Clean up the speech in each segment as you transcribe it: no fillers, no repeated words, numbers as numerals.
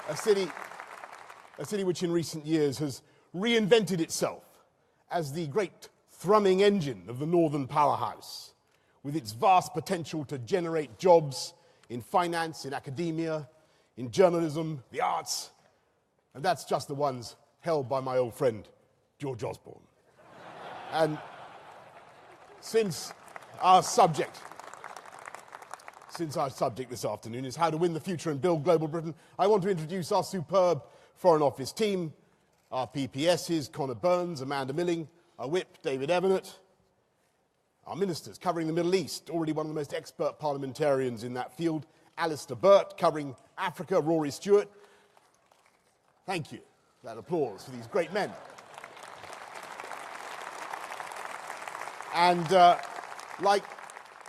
a city which in recent years has reinvented itself as the great thrumming engine of the northern powerhouse, with its vast potential to generate jobs in finance, in academia, in journalism, the arts, and that's just the ones held by my old friend, George Osborne. And since our subject this afternoon is how to win the future and build global Britain, I want to introduce our superb Foreign Office team, our PPSs, Connor Burns, Amanda Milling, our Whip, David Evanet, our ministers covering the Middle East, already one of the most expert parliamentarians in that field, Alistair Burt, covering Africa, Rory Stewart. Thank you. That applause for these great men. And like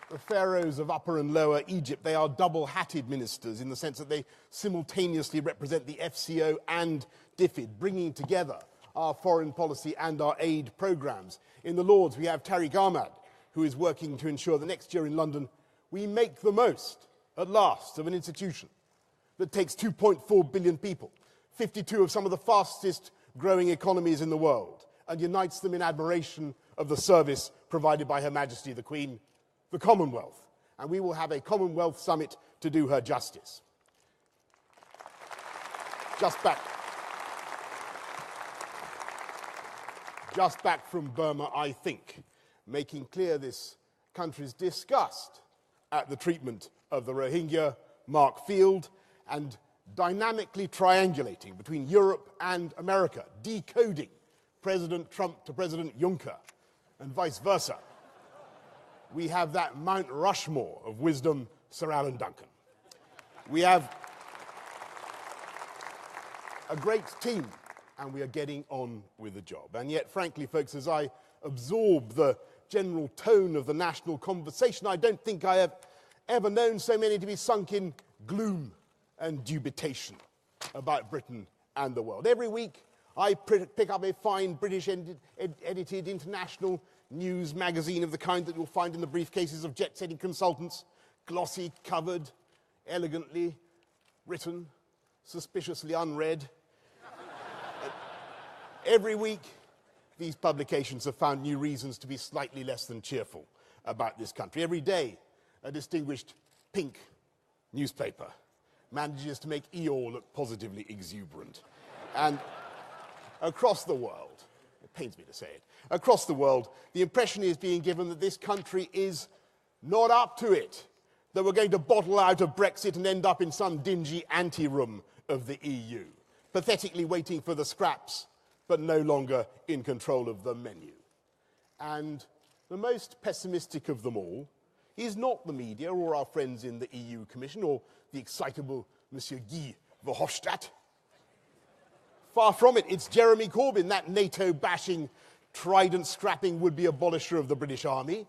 the pharaohs of Upper and Lower Egypt, they are double-hatted ministers in the sense that they simultaneously represent the FCO and DFID, bringing together our foreign policy and our aid programmes. In the Lords, we have Tariq Ahmad, who is working to ensure that next year in London we make the most, at last, of an institution that takes 2.4 billion people, 52 of some of the fastest growing economies in the world, and unites them in admiration of the service provided by Her Majesty the Queen, the Commonwealth. And we will have a Commonwealth Summit to do her justice. Just back from Burma, I think, making clear this country's disgust at the treatment of the Rohingya, Mark Field, and dynamically triangulating between Europe and America, decoding President Trump to President Juncker, and vice versa. We have that Mount Rushmore of wisdom, Sir Alan Duncan. We have a great team, and we are getting on with the job. And yet, frankly, folks, as I absorb the general tone of the national conversation, I don't think I have ever known so many to be sunk in gloom and dubitation about Britain and the world. Every week, I pick up a fine British-edited international news magazine of the kind that you'll find in the briefcases of jet-setting consultants, glossy, covered, elegantly written, suspiciously unread. Every week, these publications have found new reasons to be slightly less than cheerful about this country. Every day, a distinguished pink newspaper manages to make Eeyore look positively exuberant. And across the world, it pains me to say it, across the world, the impression is being given that this country is not up to it, that we're going to bottle out of Brexit and end up in some dingy anteroom of the EU, pathetically waiting for the scraps, but no longer in control of the menu. And the most pessimistic of them all is not the media or our friends in the EU Commission or the excitable Monsieur Guy Verhofstadt. Far from it, it's Jeremy Corbyn, that NATO-bashing, trident-scrapping would-be abolisher of the British Army,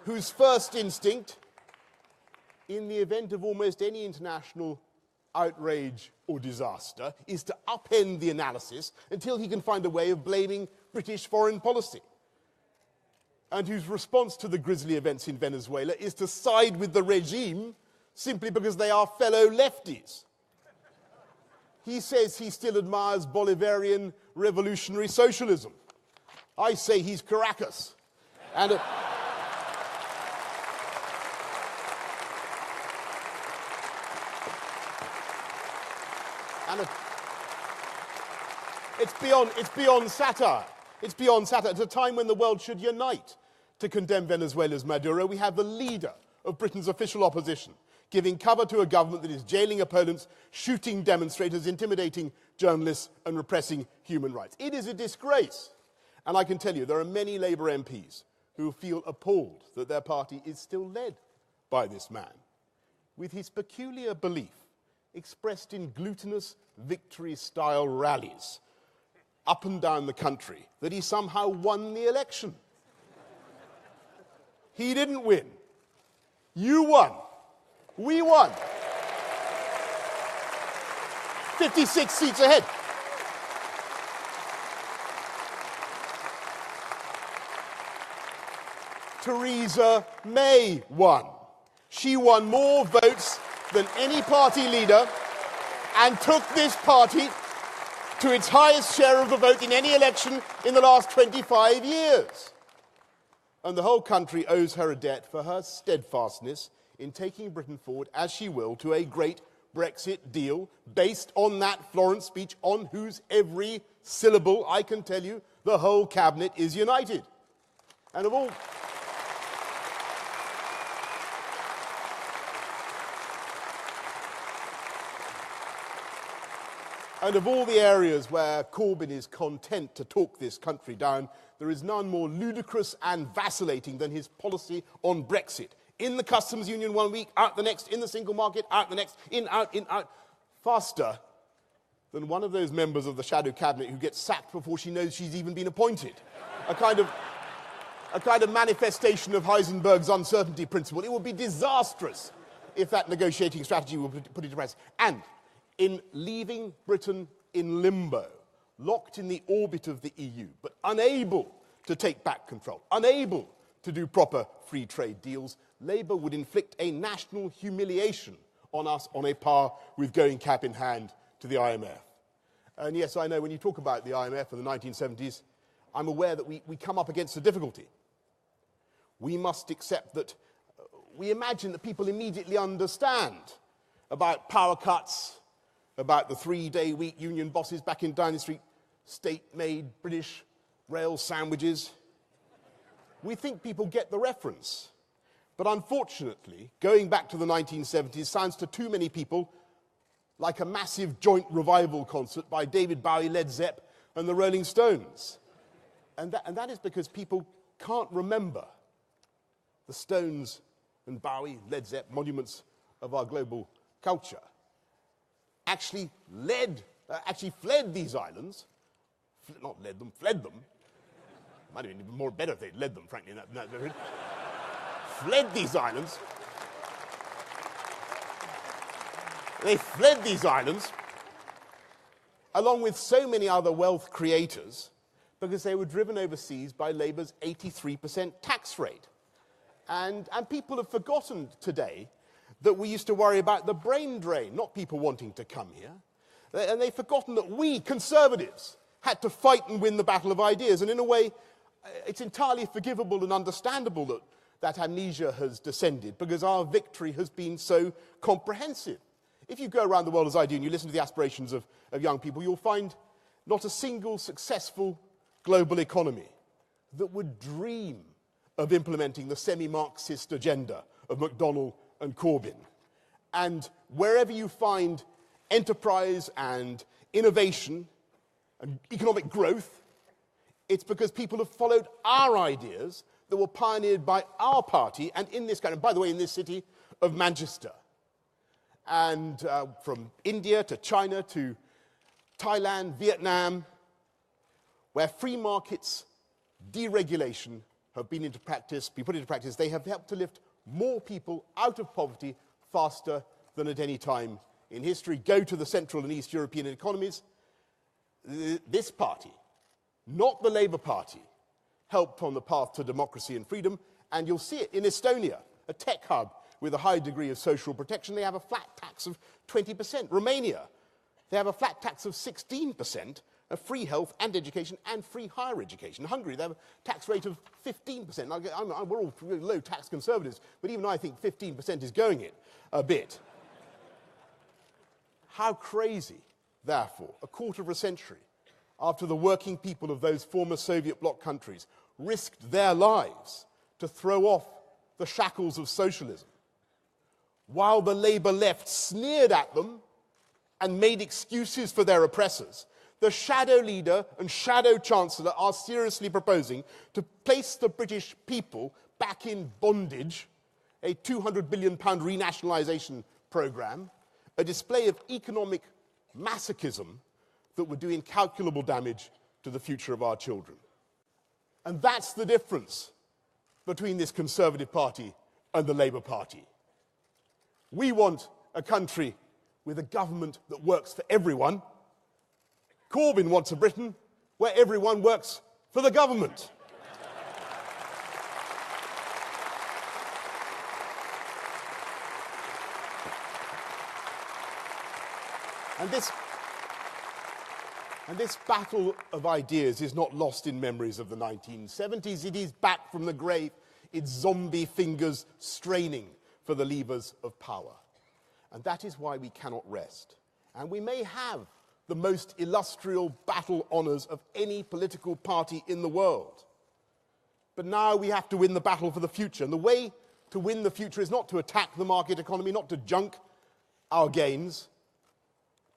whose first instinct, in the event of almost any international outrage or disaster, is to upend the analysis until he can find a way of blaming British foreign policy, and whose response to the grisly events in Venezuela is to side with the regime simply because they are fellow lefties. He says he still admires Bolivarian revolutionary socialism. I say he's Caracas. And it's beyond satire. It's beyond satire. At a time when the world should unite to condemn Venezuela's Maduro, we have the leader of Britain's official opposition giving cover to a government that is jailing opponents, shooting demonstrators, intimidating journalists, and repressing human rights. It is a disgrace. And I can tell you, there are many Labour MPs who feel appalled that their party is still led by this man, with his peculiar belief expressed in glutinous victory-style rallies up and down the country that he somehow won the election. He didn't win. You won. We won. 56 seats ahead. Theresa May won. She won more votes than any party leader and took this party to its highest share of the vote in any election in the last 25 years. And the whole country owes her a debt for her steadfastness in taking Britain forward, as she will, to a great Brexit deal based on that Florence speech, on whose every syllable, I can tell you, the whole cabinet is united. And of all... And of all the areas where Corbyn is content to talk this country down, there is none more ludicrous and vacillating than his policy on Brexit. In the customs union 1 week, out the next, in the single market, out the next, in, out, faster than one of those members of the shadow cabinet who gets sacked before she knows she's even been appointed. A kind of manifestation of Heisenberg's uncertainty principle. It would be disastrous if that negotiating strategy were put into practice. And in leaving Britain in limbo, locked in the orbit of the EU, but unable to take back control, unable to do proper free trade deals, Labour would inflict a national humiliation on us on a par with going cap in hand to the IMF. And yes, I know when you talk about the IMF in the 1970s, I'm aware that we come up against a difficulty. We must accept that we imagine that people immediately understand about power cuts, about the 3-day week union bosses back in Downing Street, state-made British rail sandwiches. We think people get the reference. But unfortunately, going back to the 1970s sounds to too many people like a massive joint revival concert by David Bowie, Led Zepp, and the Rolling Stones. And that is because people can't remember the Stones and Bowie, Led Zepp, monuments of our global culture, actually fled these islands, not led them, fled them. Might have been even more better if they'd led them, frankly, in that period. Fled these islands. They fled these islands, along with so many other wealth creators, because they were driven overseas by Labour's 83% tax rate. And people have forgotten today that we used to worry about the brain drain, not people wanting to come here. And they've forgotten that we, Conservatives, had to fight and win the battle of ideas. And in a way, it's entirely forgivable and understandable that amnesia has descended, because our victory has been so comprehensive. If you go around the world as I do and you listen to the aspirations of young people, you'll find not a single successful global economy that would dream of implementing the semi-Marxist agenda of McDonnell and Corbyn. And wherever you find enterprise and innovation and economic growth, it's because people have followed our ideas that were pioneered by our party, and in this by the way, in this city of Manchester. And from India to China to Thailand, Vietnam, where free markets, deregulation have been put into practice, they have helped to lift more people out of poverty faster than at any time in history. Go to the Central and East European economies. This party, not the Labour Party, helped on the path to democracy and freedom, and you'll see it in Estonia, a tech hub with a high degree of social protection. They have a flat tax of 20%. Romania, they have a flat tax of 16%, a free health and education and free higher education. Hungary, they have a tax rate of 15%. We're all low tax conservatives, but even I think 15% is going it a bit. How crazy, therefore, a quarter of a century after the working people of those former Soviet bloc countries risked their lives to throw off the shackles of socialism, while the Labour left sneered at them and made excuses for their oppressors, the shadow leader and shadow chancellor are seriously proposing to place the British people back in bondage, a £200 billion renationalisation programme, a display of economic masochism that would do incalculable damage to the future of our children. And that's the difference between this Conservative Party and the Labour Party. We want a country with a government that works for everyone. Corbyn wants a Britain where everyone works for the government. And this battle of ideas is not lost in memories of the 1970s. It is back from the grave, its zombie fingers straining for the levers of power. And that is why we cannot rest. And we may have the most illustrious battle honours of any political party in the world. But now we have to win the battle for the future. And the way to win the future is not to attack the market economy, not to junk our gains,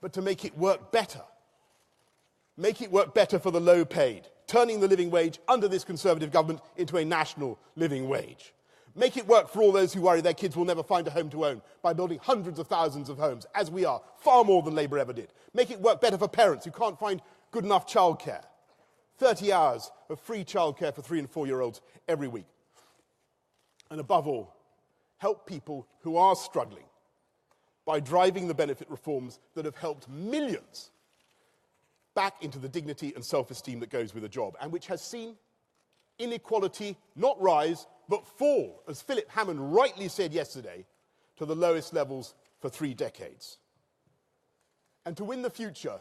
but to make it work better. Make it work better for the low paid, turning the living wage under this Conservative government into a national living wage. Make it work for all those who worry their kids will never find a home to own by building hundreds of thousands of homes, as we are, far more than Labour ever did. Make it work better for parents who can't find good enough childcare. 30 hours of free childcare for 3- and 4-year-olds every week. And above all, help people who are struggling by driving the benefit reforms that have helped millions back into the dignity and self-esteem that goes with a job, and which has seen inequality not rise, but fall, as Philip Hammond rightly said yesterday, to the lowest levels for 3 decades. And to win the future,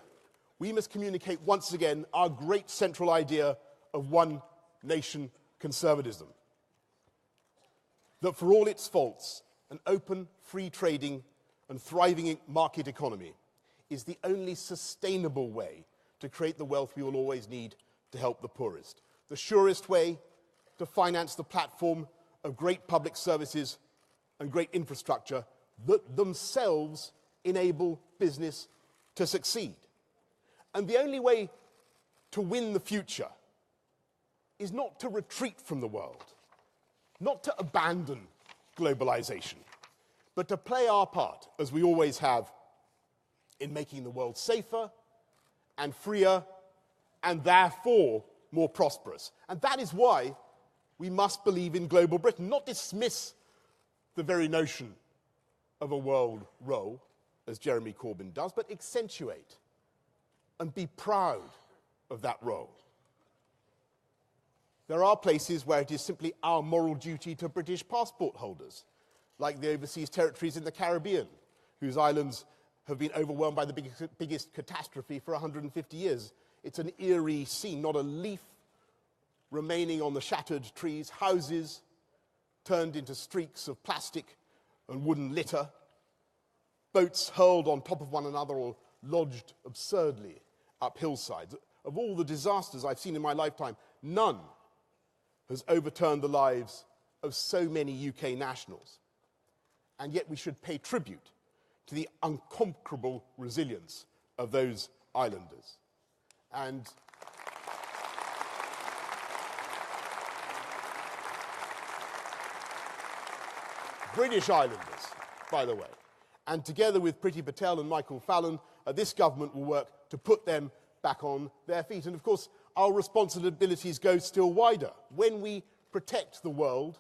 we must communicate once again our great central idea of one nation conservatism. That for all its faults, an open, free trading and thriving market economy is the only sustainable way to create the wealth we will always need to help the poorest. The surest way to finance the platform of great public services and great infrastructure that themselves enable business to succeed. And the only way to win the future is not to retreat from the world, not to abandon globalization, but to play our part, as we always have, in making the world safer and freer and therefore more prosperous. And that is why we must believe in global Britain, not dismiss the very notion of a world role, as Jeremy Corbyn does, but accentuate and be proud of that role. There are places where it is simply our moral duty to British passport holders, like the overseas territories in the Caribbean, whose islands have been overwhelmed by the biggest catastrophe for 150 years. It's an eerie scene, not a leaf remaining on the shattered trees, houses turned into streaks of plastic and wooden litter, boats hurled on top of one another or lodged absurdly up hillsides. Of all the disasters I've seen in my lifetime, none has overturned the lives of so many UK nationals. And yet we should pay tribute to the unconquerable resilience of those islanders. And British islanders, by the way. And together with Priti Patel and Michael Fallon, this government will work to put them back on their feet. And of course, our responsibilities go still wider. When we protect the world,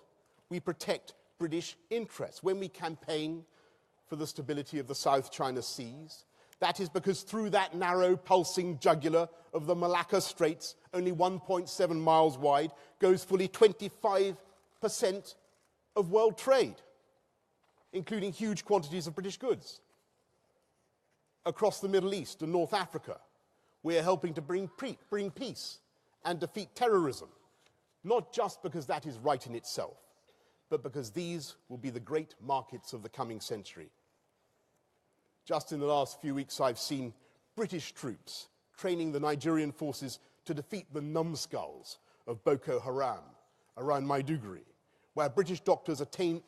we protect British interests. When we campaign for the stability of the South China Seas, that is because through that narrow, pulsing jugular of the Malacca Straits, only 1.7 miles wide, goes fully 25% of world trade, including huge quantities of British goods. Across the Middle East and North Africa, we are helping to bring peace and defeat terrorism, not just because that is right in itself, but because these will be the great markets of the coming century. Just in the last few weeks, I've seen British troops training the Nigerian forces to defeat the numbskulls of Boko Haram around Maiduguri, where British doctors are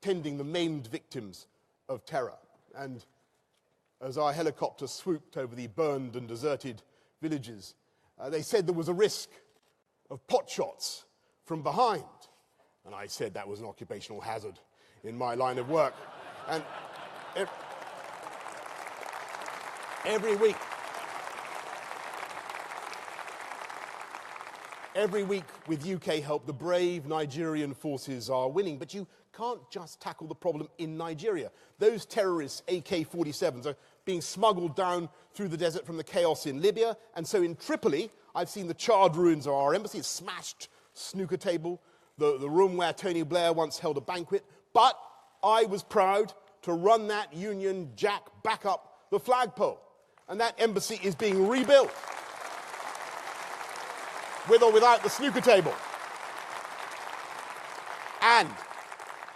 tending the maimed victims of terror. And as our helicopter swooped over the burned and deserted villages, they said there was a risk of pot shots from behind. And I said that was an occupational hazard in my line of work. And every week with UK help, the brave Nigerian forces are winning. But you can't just tackle the problem in Nigeria. Those terrorists, AK-47s, are being smuggled down through the desert from the chaos in Libya. And so in Tripoli, I've seen the charred ruins of our embassy, a smashed snooker table, the room where Tony Blair once held a banquet. But I was proud to run that Union Jack back up the flagpole. And that embassy is being rebuilt, with or without the snooker table. And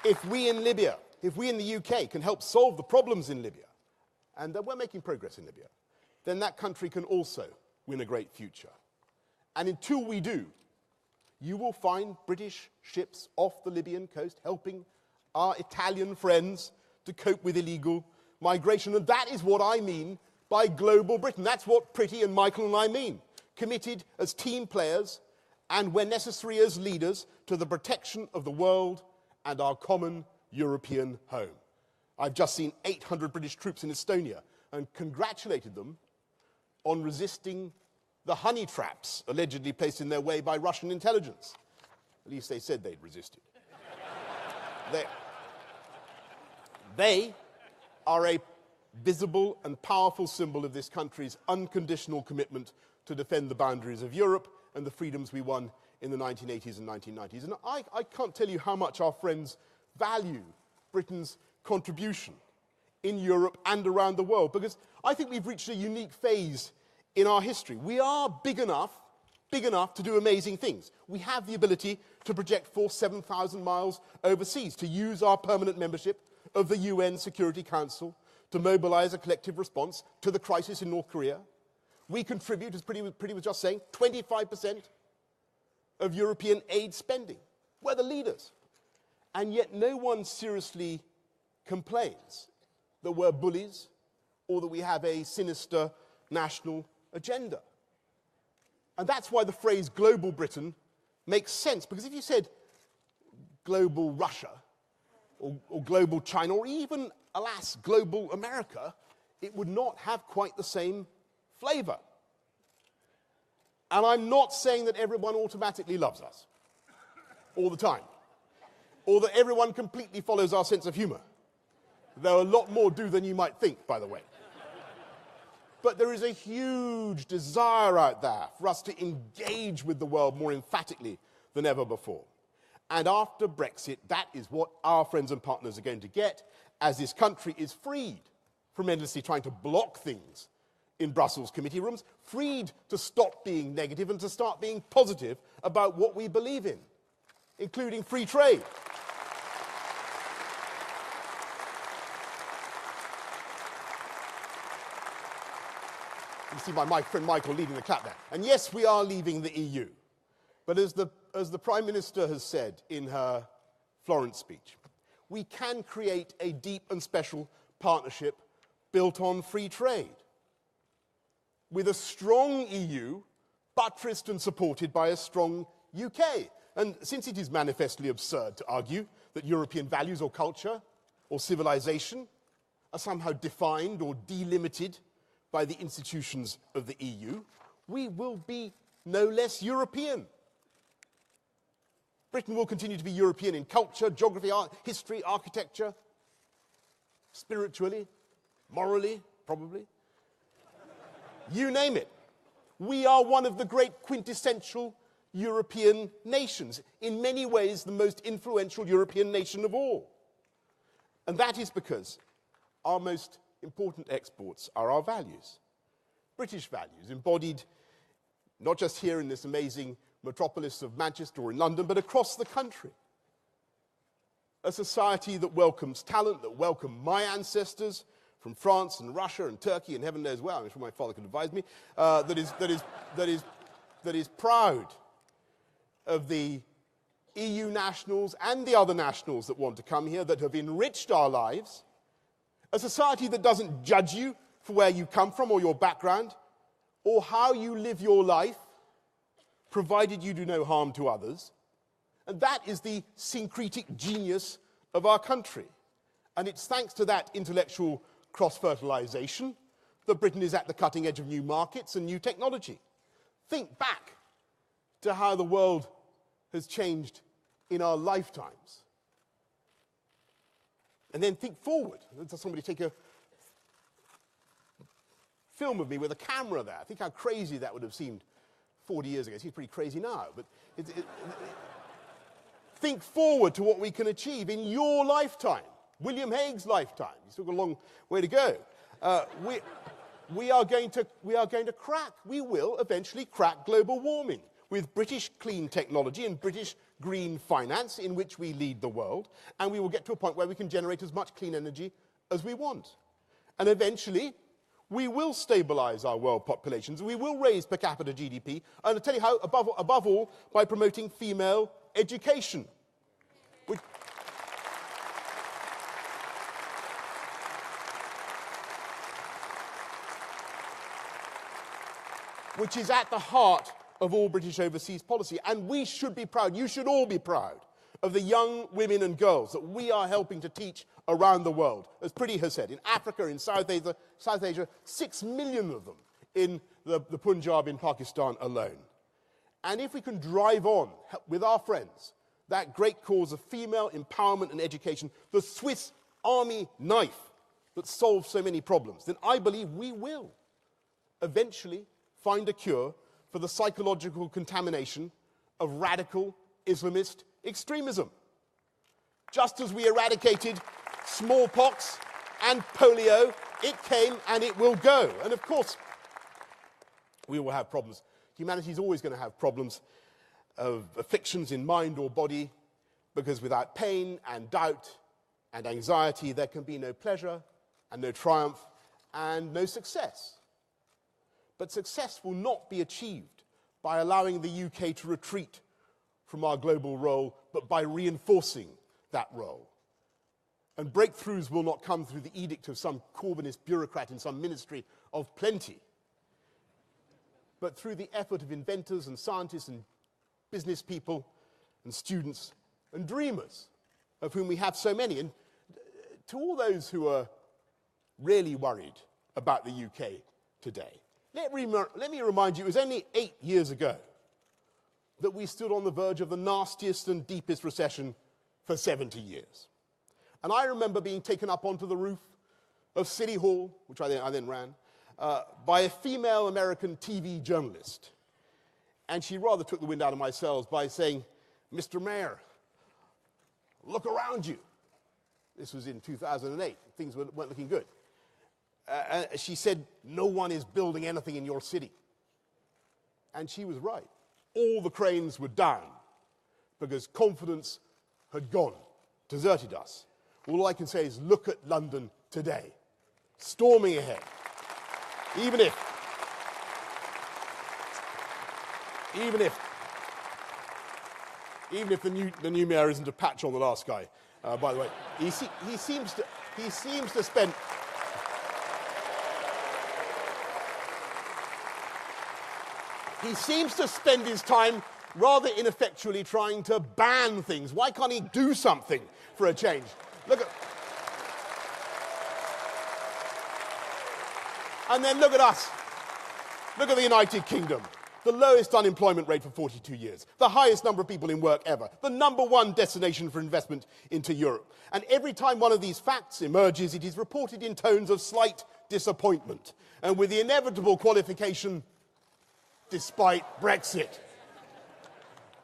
if we in Libya, if we in the UK can help solve the problems in Libya, and we're making progress in Libya, then that country can also win a great future. And until we do, you will find British ships off the Libyan coast helping our Italian friends to cope with illegal migration. And that is what I mean by global Britain. That's what Pretty and Michael and I mean. Committed as team players and, when necessary, as leaders to the protection of the world and our common European home. I've just seen 800 British troops in Estonia and congratulated them on resisting the honey traps allegedly placed in their way by Russian intelligence. At least they said they'd resisted. They are a visible and powerful symbol of this country's unconditional commitment to defend the boundaries of Europe and the freedoms we won in the 1980s and 1990s. And I can't tell you how much our friends value Britain's contribution in Europe and around the world, because I think we've reached a unique phase in our history. We are big enough to do amazing things. We have the ability to project force 7,000 miles overseas, to use our permanent membership of the UN Security Council to mobilize a collective response to the crisis in North Korea. We contribute, as Pretty was just saying, 25% of European aid spending. We're the leaders. And yet no one seriously complains that we're bullies or that we have a sinister national agenda. And that's why the phrase global Britain makes sense, because if you said global Russia or global China or even, alas, global America, it would not have quite the same flavor. And I'm not saying that everyone automatically loves us all the time, or that everyone completely follows our sense of humor, though a lot more do than you might think, by the way. But there is a huge desire out there for us to engage with the world more emphatically than ever before. And after Brexit, that is what our friends and partners are going to get, as this country is freed from endlessly trying to block things in Brussels committee rooms, freed to stop being negative and to start being positive about what we believe in, including free trade. You see my friend Michael leading the clap there. And yes, we are leaving the EU. But as the Prime Minister has said in her Florence speech, we can create a deep and special partnership built on free trade, with a strong EU buttressed and supported by a strong UK. And since it is manifestly absurd to argue that European values or culture or civilization are somehow defined or delimited by the institutions of the EU, we will be no less European. Britain will continue to be European in culture, geography, art, history, architecture, spiritually, morally, probably. You name it. We are one of the great quintessential European nations, in many ways the most influential European nation of all. And that is because our most important exports are our values. British values, embodied not just here in this amazing metropolis of Manchester or in London, but across the country. A society that welcomes talent, that welcomed my ancestors from France and Russia and Turkey and heaven knows where, I'm sure my father could advise me, that is proud of the EU nationals and the other nationals that want to come here, that have enriched our lives. A society that doesn't judge you for where you come from or your background or how you live your life, provided you do no harm to others. And that is the syncretic genius of our country. And it's thanks to that intellectual cross-fertilization that Britain is at the cutting edge of new markets and new technology. Think back to how the world has changed in our lifetimes. And then think forward. Let somebody take a film of me with a camera there. Think how crazy that would have seemed 40 years ago. It seems pretty crazy now, but think forward to what we can achieve in your lifetime, William Hague's lifetime. He's still got a long way to go. we will eventually crack global warming with British clean technology and British green finance in which we lead the world, and we will get to a point where we can generate as much clean energy as we want. And eventually, we will stabilize our world populations, we will raise per capita GDP, and I'll tell you how, above all, by promoting female education. Which is at the heart of all British overseas policy. And we should be proud, you should all be proud, of the young women and girls that we are helping to teach around the world. As Priti has said, in Africa, in South Asia, 6 million of them in the Punjab in Pakistan alone. And if we can drive on with our friends that great cause of female empowerment and education, the Swiss Army knife that solves so many problems, then I believe we will eventually find a cure for the psychological contamination of radical Islamist extremism. Just as we eradicated smallpox and polio, it came and it will go. And of course, we will have problems. Humanity is always going to have problems of afflictions in mind or body, because without pain and doubt and anxiety, there can be no pleasure and no triumph and no success. But success will not be achieved by allowing the UK to retreat from our global role, but by reinforcing that role. And breakthroughs will not come through the edict of some Corbynist bureaucrat in some ministry of plenty, but through the effort of inventors and scientists and business people and students and dreamers, of whom we have so many. And to all those who are really worried about the UK today, let me remind you, it was only 8 years ago that we stood on the verge of the nastiest and deepest recession for 70 years. And I remember being taken up onto the roof of City Hall, which I then ran, by a female American TV journalist. And she rather took the wind out of my sails by saying, "Mr. Mayor, look around you." This was in 2008. Things weren't looking good. She said, "No one is building anything in your city." And she was right. All the cranes were down because confidence had gone, deserted us. All I can say is look at London today, storming ahead. Even if the new mayor isn't a patch on the last guy, by the way. He seems to spend his time rather ineffectually trying to ban things. Why can't he do something for a change? And then look at us. Look at the United Kingdom. The lowest unemployment rate for 42 years. The highest number of people in work ever. The #1 destination for investment into Europe. And every time one of these facts emerges, it is reported in tones of slight disappointment. And with the inevitable qualification, despite Brexit.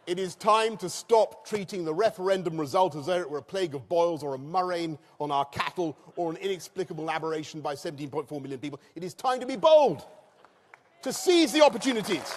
It is time to stop treating the referendum result as though it were a plague of boils or a murrain on our cattle or an inexplicable aberration by 17.4 million people. It is time to be bold, to seize the opportunities.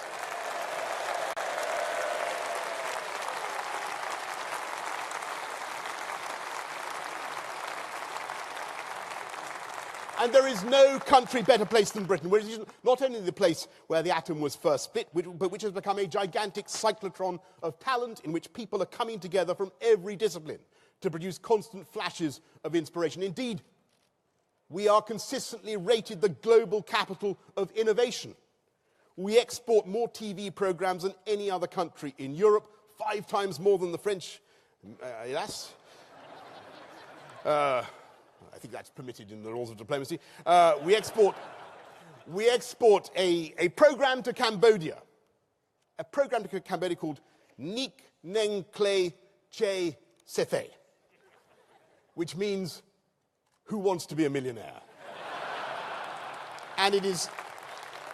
And there is no country better placed than Britain, which is not only the place where the atom was first split, but which has become a gigantic cyclotron of talent in which people are coming together from every discipline to produce constant flashes of inspiration. Indeed, we are consistently rated the global capital of innovation. We export more TV programs than any other country in Europe, 5 times more than the French, hélas. I think that's permitted in the laws of diplomacy. We export a program to Cambodia. A program to Cambodia called Nik Neng Kle Che Sethe, which means, who wants to be a millionaire? And it is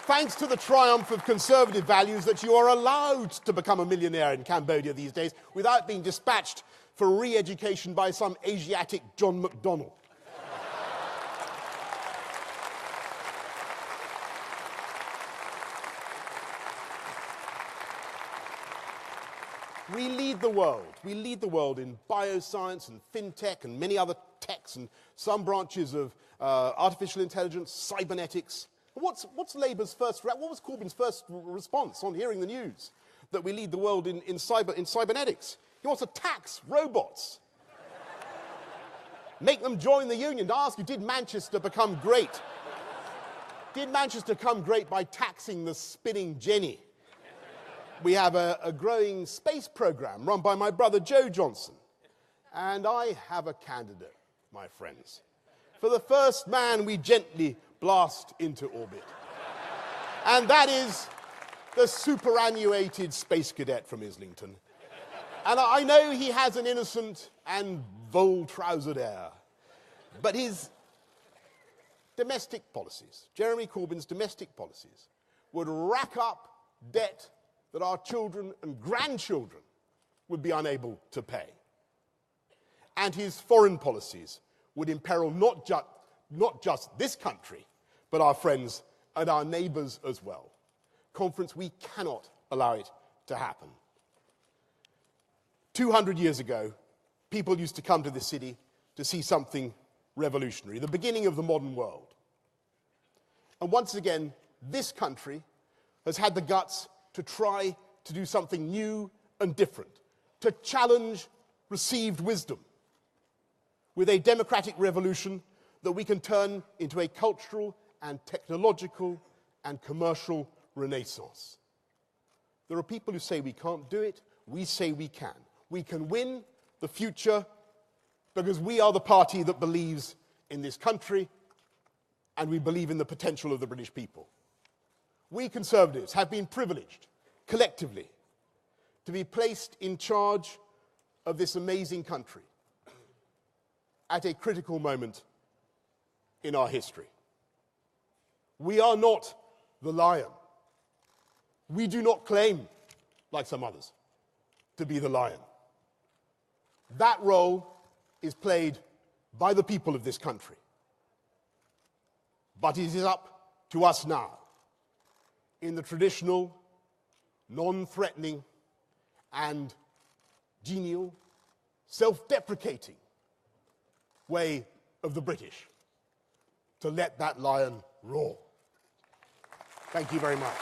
thanks to the triumph of conservative values that you are allowed to become a millionaire in Cambodia these days without being dispatched for re-education by some Asiatic John McDonnell. We lead the world. We lead the world in bioscience and fintech and many other techs and some branches of artificial intelligence, cybernetics. What's Labour's what was Corbyn's first response on hearing the news that we lead the world in cybernetics? He wants to tax robots. Make them join the union. To ask you, did Manchester become great? Did Manchester become great by taxing the spinning jenny? We have a growing space program run by my brother Joe Johnson. And I have a candidate, my friends, for the first man we gently blast into orbit. And that is the superannuated space cadet from Islington. And I know he has an innocent and vol-trousered air, but his domestic policies, Jeremy Corbyn's domestic policies, would rack up debt that our children and grandchildren would be unable to pay. And his foreign policies would imperil not just this country, but our friends and our neighbours as well. Conference, we cannot allow it to happen. 200 years ago, people used to come to this city to see something revolutionary, the beginning of the modern world. And once again, this country has had the guts to try to do something new and different, to challenge received wisdom with a democratic revolution that we can turn into a cultural and technological and commercial renaissance. There are people who say we can't do it. We say we can. We can win the future because we are the party that believes in this country and we believe in the potential of the British people. We Conservatives have been privileged, collectively, to be placed in charge of this amazing country at a critical moment in our history. We are not the lion. We do not claim, like some others, to be the lion. That role is played by the people of this country. But it is up to us now, in the traditional, non-threatening, and genial, self-deprecating way of the British, to let that lion roar. Thank you very much.